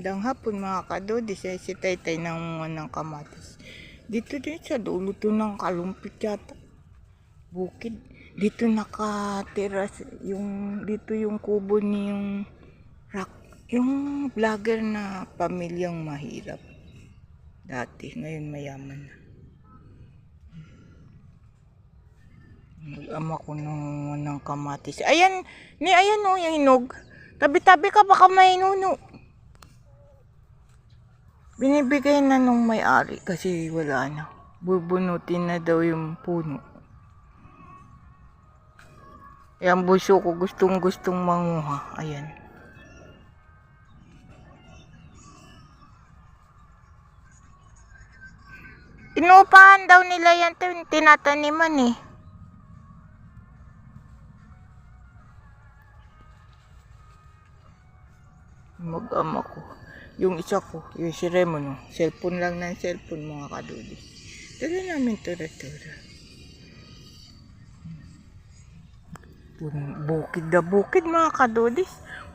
Magandang hapon mga kadodi, si Taytay nangunguha ng kamatis. Dito din sa dulo to ng kalumpit yata. Bukid. Dito nakatira dito yung kubo ni yung vlogger na pamilyang mahirap. Dati, ngayon mayaman na. Mag-ama ko ng kamatis. Ayan o, yung hinog. Tabi-tabi ka, baka may nuno. Binibigay na nung may-ari kasi wala na. Bubunutin na daw yung puno. Yung buso ko gustong manguha. Ayan. Inuupahan daw nila yan, tinataniman eh. Mag-ama ko. Yung isa ko, yung si Remo, cellphone lang ng cellphone mga kadudi. Tala namin tura-tura. Bukid na bukid mga kadudi.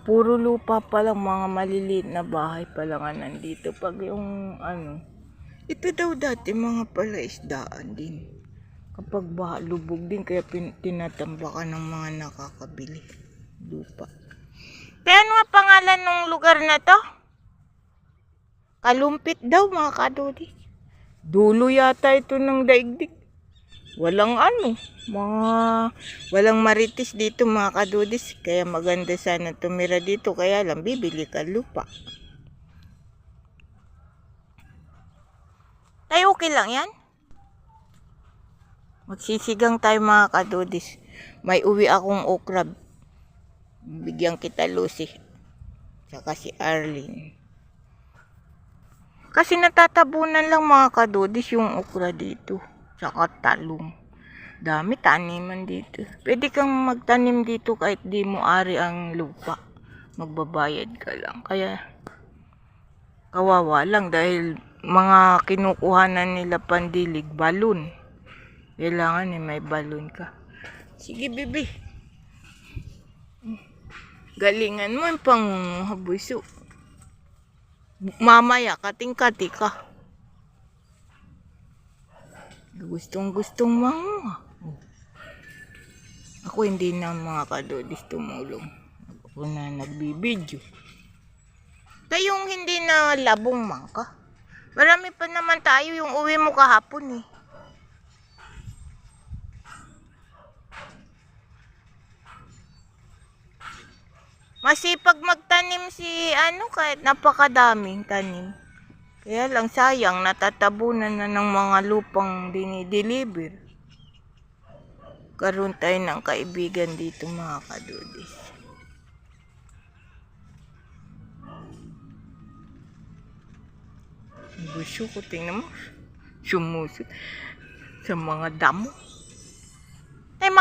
Puro lupa pa lang, mga maliliit na bahay pa lang nandito. Pag yung ito daw dati mga palaisdaan din. Kapag lubog din, kaya tinatambakan ng mga nakakabili. Lupa. Kaya ano nga pangalan ng lugar na to? Kalumpit daw mga kadodi. Dulo yata ito ng daigdig. Walang walang maritis dito mga kadodis. Kaya maganda sana tumira dito. Kaya lang bibili ka lupa. Tayo okay lang yan? Magsisigang tayo mga kadodis. May uwi akong okra. Bigyan kita Lucy. Saka si Arlene. Kasi natatabunan lang mga kadodis yung okra dito. Saka talong. Dami taniman dito. Pwede kang magtanim dito kahit di mo ari ang lupa. Magbabayad ka lang. Kaya kawawa lang dahil mga kinukuhanan nila pandilig, balon. Kailangan may balon ka. Sige bibi. Galingan mo yung panghabuso. Mamaya, kating-kati ka. Gustong manguha. Ako hindi na mga kadodis tumulong. Ako na nagbibidyo. Tayong hindi na labong mangka. Marami pa naman tayo yung uwi mo kahapon eh. Masipag magtanim si kahit napakadaming tanim. Kaya lang sayang natatabunan na ng mga lupang dinideliver. Karoon tayo ng kaibigan dito mga kadudis. Gusto ko, tingnan mo. Sumusot sa mga damo. Tay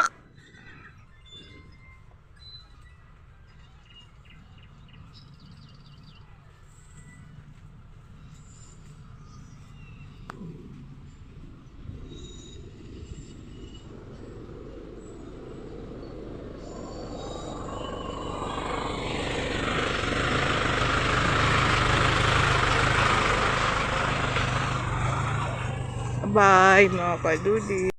Bye mga kadudi.